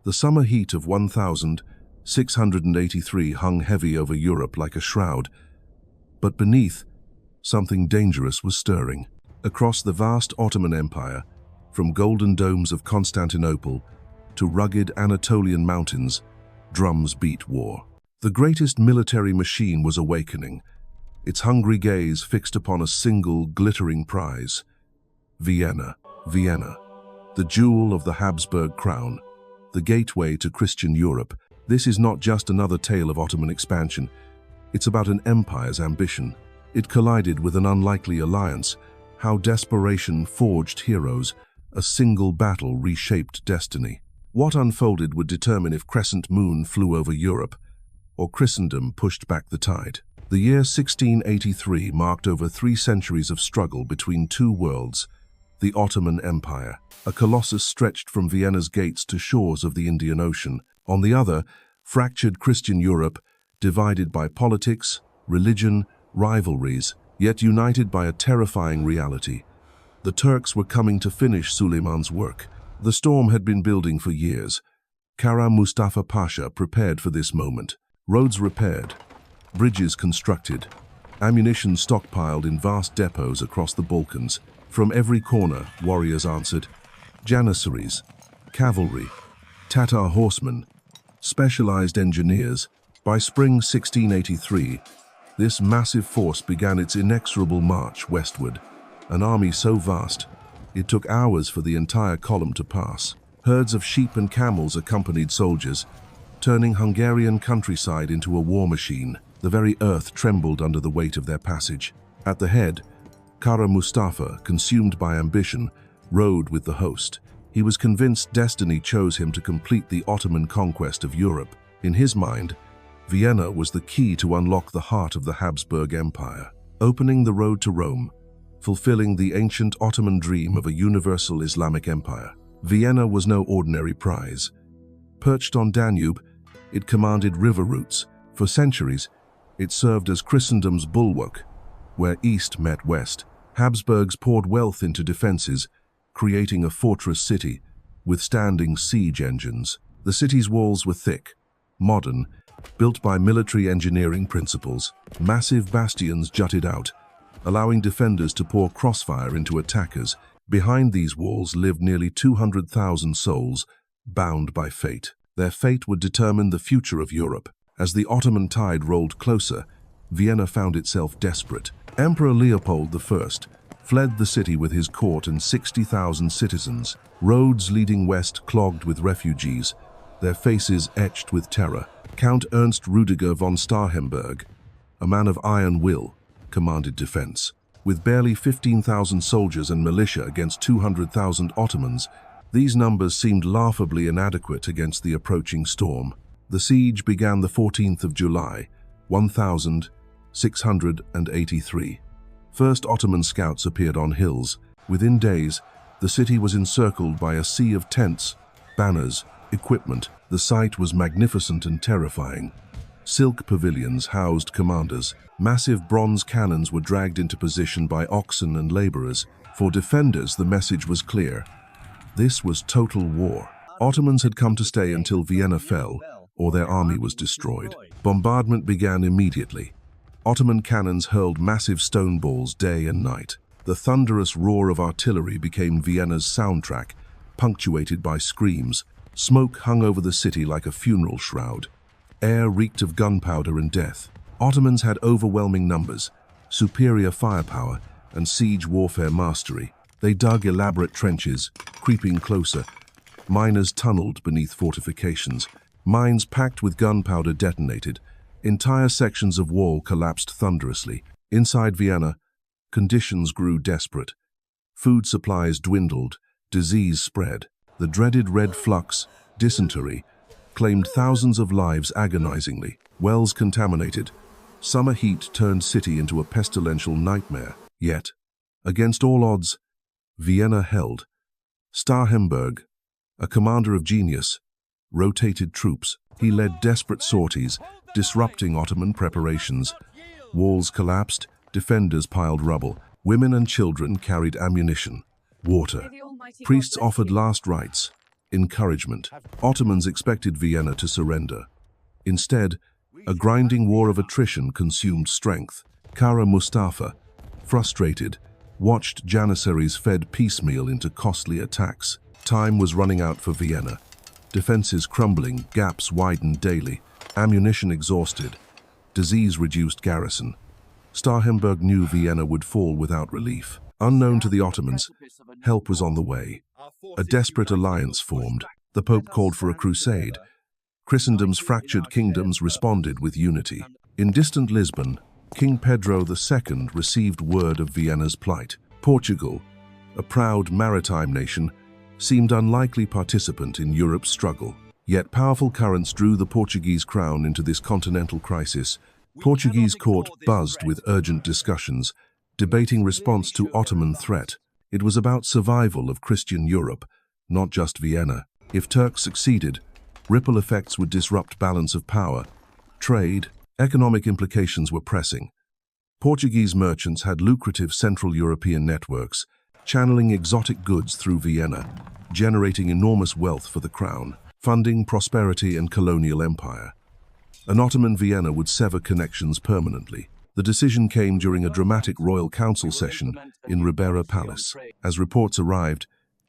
The summer heat of 1683 hung heavy over Europe like a shroud, but beneath, something dangerous was stirring. Across the vast Ottoman Empire, from golden domes of Constantinople to rugged Anatolian mountains, drums beat war. The greatest military machine was awakening, its hungry gaze fixed upon a single glittering prize. Vienna, Vienna, the jewel of the Habsburg crown, the gateway to Christian Europe. This is not just another tale of Ottoman expansion. It's about an empire's ambition. It collided with an unlikely alliance, how desperation forged heroes, a single battle reshaped destiny. What unfolded would determine if Crescent Moon flew over Europe, or Christendom pushed back the tide. The year 1683 marked over 3 centuries of struggle between two worlds, the Ottoman Empire, a colossus stretched from Vienna's gates to shores of the Indian Ocean. On the other, fractured Christian Europe, divided by politics, religion, rivalries, yet united by a terrifying reality. The Turks were coming to finish Suleiman's work. The storm had been building for years. Kara Mustafa Pasha prepared for this moment. Roads repaired, bridges constructed, ammunition stockpiled in vast depots across the Balkans. From every corner, warriors answered. Janissaries, cavalry, Tatar horsemen, specialized engineers. By spring 1683, this massive force began its inexorable march westward, an army so vast, it took hours for the entire column to pass. Herds of sheep and camels accompanied soldiers, turning Hungarian countryside into a war machine. The very earth trembled under the weight of their passage. At the head, Kara Mustafa, consumed by ambition, rode with the host. He was convinced destiny chose him to complete the Ottoman conquest of Europe. In his mind, Vienna was the key to unlock the heart of the Habsburg Empire, opening the road to Rome, fulfilling the ancient Ottoman dream of a universal Islamic empire. Vienna was no ordinary prize. Perched on Danube, it commanded river routes. For centuries, it served as Christendom's bulwark, where east met west. Habsburgs poured wealth into defenses, creating a fortress city, withstanding siege engines. The city's walls were thick, modern, built by military engineering principles. Massive bastions jutted out, allowing defenders to pour crossfire into attackers. Behind these walls lived nearly 200,000 souls, bound by fate. Their fate would determine the future of Europe. As the Ottoman tide rolled closer, Vienna found itself desperate. Emperor Leopold I fled the city with his court and 60,000 citizens. Roads leading west clogged with refugees, their faces etched with terror. Count Ernst Rudiger von Starhemberg, a man of iron will, commanded defense. With barely 15,000 soldiers and militia against 200,000 Ottomans, these numbers seemed laughably inadequate against the approaching storm. The siege began the 14th of July, 1683. First Ottoman scouts appeared on hills. Within days, the city was encircled by a sea of tents, banners, equipment. The sight was magnificent and terrifying. Silk pavilions housed commanders. Massive bronze cannons were dragged into position by oxen and laborers. For defenders, the message was clear. This was total war. Ottomans had come to stay until Vienna fell, or their army was destroyed. Bombardment began immediately. Ottoman cannons hurled massive stone balls day and night. The thunderous roar of artillery became Vienna's soundtrack, punctuated by screams. Smoke hung over the city like a funeral shroud. Air reeked of gunpowder and death. Ottomans had overwhelming numbers, superior firepower, and siege warfare mastery. They dug elaborate trenches, creeping closer. Miners tunneled beneath fortifications. Mines packed with gunpowder detonated. Entire sections of wall collapsed thunderously. Inside Vienna, conditions grew desperate. Food supplies dwindled, disease spread. The dreaded red flux, dysentery, claimed thousands of lives agonizingly. Wells contaminated. Summer heat turned city into a pestilential nightmare. Yet, against all odds, Vienna held. Starhemberg, a commander of genius, rotated troops. He led desperate sorties, disrupting Ottoman preparations. Walls collapsed, defenders piled rubble. Women and children carried ammunition, water. Priests offered last rites, encouragement. Ottomans expected Vienna to surrender. Instead, a grinding war of attrition consumed strength. Kara Mustafa, frustrated, watched janissaries fed piecemeal into costly attacks. Time was running out for Vienna. Defenses crumbling, gaps widened daily, ammunition exhausted, disease-reduced garrison. Starhemberg knew Vienna would fall without relief. Unknown to the Ottomans, help was on the way. A desperate alliance formed. The Pope called for a crusade. Christendom's fractured kingdoms responded with unity. In distant Lisbon, King Pedro II received word of Vienna's plight. Portugal, a proud maritime nation, seemed unlikely participant in Europe's struggle. Yet powerful currents drew the Portuguese crown into this continental crisis. Portuguese court buzzed with urgent discussions, debating response to Ottoman threat. It was about survival of Christian Europe, not just Vienna. If Turks succeeded, ripple effects would disrupt balance of power. Trade, economic implications were pressing. Portuguese merchants had lucrative Central European networks, channeling exotic goods through Vienna, generating enormous wealth for the crown, funding prosperity and colonial empire. An Ottoman Vienna would sever connections permanently. The decision came during a dramatic royal council session in Ribera Palace. As reports arrived,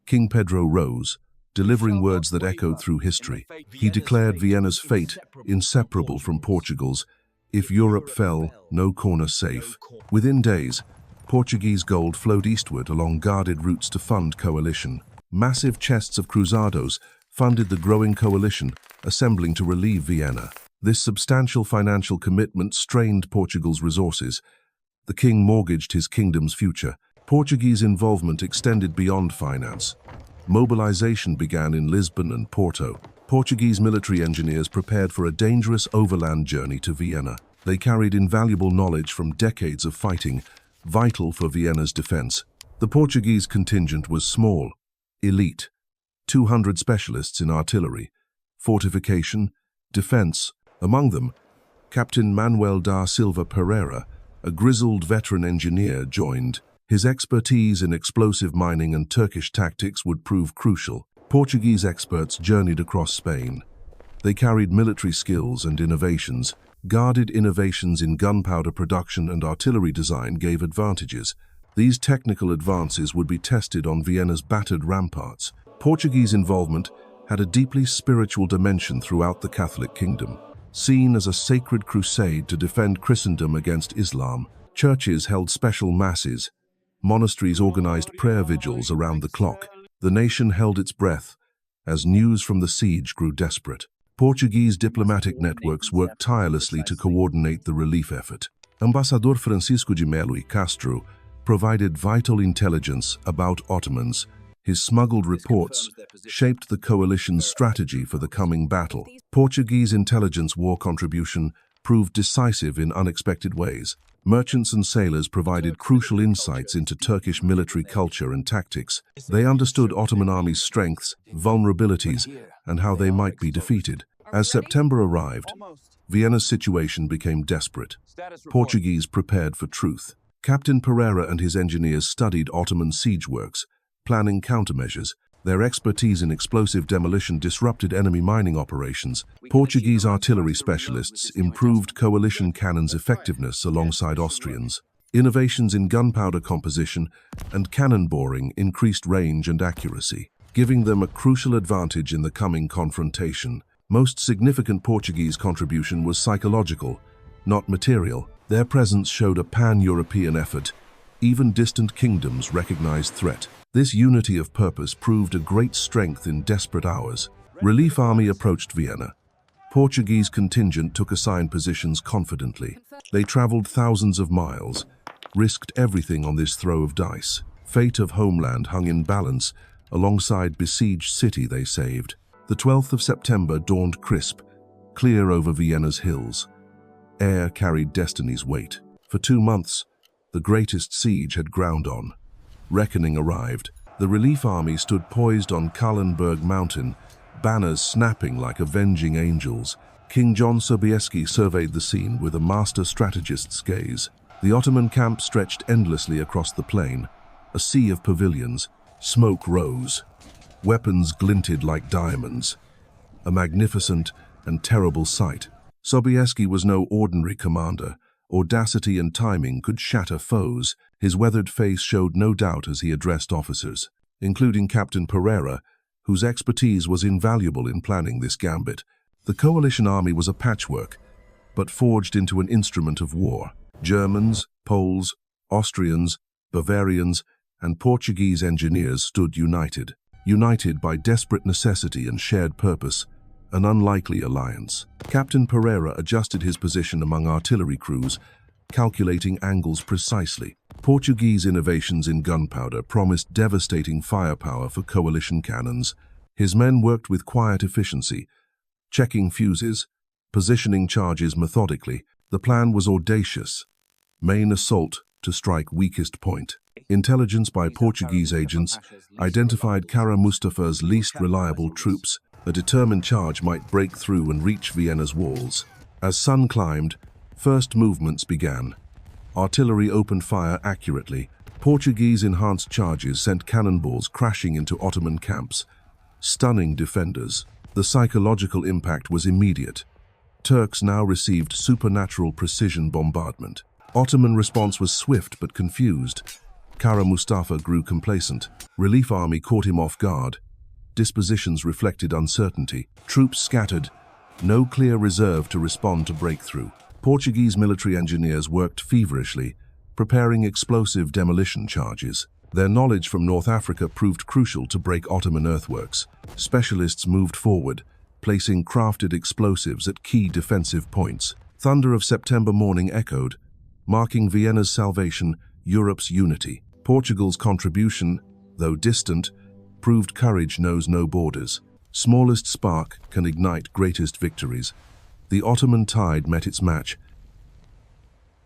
King Pedro rose, delivering words that echoed through history. He declared Vienna's fate inseparable from Portugal's. If Europe fell, no corner safe. Within days, Portuguese gold flowed eastward along guarded routes to fund coalition. Massive chests of cruzados funded the growing coalition, assembling to relieve Vienna. This substantial financial commitment strained Portugal's resources. The king mortgaged his kingdom's future. Portuguese involvement extended beyond finance. Mobilization began in Lisbon and Porto. Portuguese military engineers prepared for a dangerous overland journey to Vienna. They carried invaluable knowledge from decades of fighting, vital for Vienna's defense. The Portuguese contingent was small, elite, 200 specialists in artillery, fortification, defense. Among them, Captain Manuel da Silva Pereira, a grizzled veteran engineer, joined. His expertise in explosive mining and Turkish tactics would prove crucial. Portuguese experts journeyed across Spain. They carried military skills and innovations. Guarded innovations in gunpowder production and artillery design gave advantages. These technical advances would be tested on Vienna's battered ramparts. Portuguese involvement had a deeply spiritual dimension throughout the Catholic kingdom. Seen as a sacred crusade to defend Christendom against Islam, churches held special masses. Monasteries organized prayer vigils around the clock. The nation held its breath as news from the siege grew desperate. Portuguese diplomatic networks worked tirelessly to coordinate the relief effort. Ambassador Francisco de Melo y Castro provided vital intelligence about Ottomans. His smuggled reports shaped the coalition's strategy for the coming battle. Portuguese intelligence war contribution proved decisive in unexpected ways. Merchants and sailors provided crucial insights into Turkish military culture and tactics. They understood Ottoman army's strengths, vulnerabilities, and how they might be defeated. As September arrived, Vienna's situation became desperate. Portuguese prepared for truth. Captain Pereira and his engineers studied Ottoman siege works, planning countermeasures. Their expertise in explosive demolition disrupted enemy mining operations. Portuguese artillery specialists improved coalition cannons' effectiveness alongside Austrians. Innovations in gunpowder composition and cannon boring increased range and accuracy, giving them a crucial advantage in the coming confrontation. Most significant Portuguese contribution was psychological, not material. Their presence showed a pan-European effort. Even distant kingdoms recognized threat. This unity of purpose proved a great strength in desperate hours. Relief army approached Vienna. Portuguese contingent took assigned positions confidently. They traveled thousands of miles, risked everything on this throw of dice. Fate of homeland hung in balance alongside besieged city they saved. The 12th of September dawned crisp, clear over Vienna's hills. Air carried destiny's weight. For 2 months, the greatest siege had ground on. Reckoning arrived. The relief army stood poised on Kahlenberg Mountain, banners snapping like avenging angels. King John Sobieski surveyed the scene with a master strategist's gaze. The Ottoman camp stretched endlessly across the plain. A sea of pavilions. Smoke rose. Weapons glinted like diamonds, a magnificent and terrible sight. Sobieski was no ordinary commander. Audacity and timing could shatter foes. His weathered face showed no doubt as he addressed officers, including Captain Pereira, whose expertise was invaluable in planning this gambit. The coalition army was a patchwork, but forged into an instrument of war. Germans, Poles, Austrians, Bavarians, and Portuguese engineers stood united by desperate necessity and shared purpose, an unlikely alliance. Captain Pereira adjusted his position among artillery crews, calculating angles precisely. Portuguese innovations in gunpowder promised devastating firepower for coalition cannons. His men worked with quiet efficiency, checking fuses, positioning charges methodically. The plan was audacious: main assault to strike weakest point. Intelligence by Portuguese agents identified Kara Mustafa's least reliable troops. A determined charge might break through and reach Vienna's walls. As sun climbed, first movements began. Artillery opened fire accurately. Portuguese enhanced charges sent cannonballs crashing into Ottoman camps, stunning defenders. The psychological impact was immediate. Turks now received supernatural precision bombardment. Ottoman response was swift but confused. Kara Mustafa grew complacent. Relief army caught him off guard. Dispositions reflected uncertainty. Troops scattered. No clear reserve to respond to breakthrough. Portuguese military engineers worked feverishly, preparing explosive demolition charges. Their knowledge from North Africa proved crucial to break Ottoman earthworks. Specialists moved forward, placing crafted explosives at key defensive points. Thunder of September morning echoed, marking Vienna's salvation, Europe's unity. Portugal's contribution, though distant, proved courage knows no borders. Smallest spark can ignite greatest victories. The Ottoman tide met its match,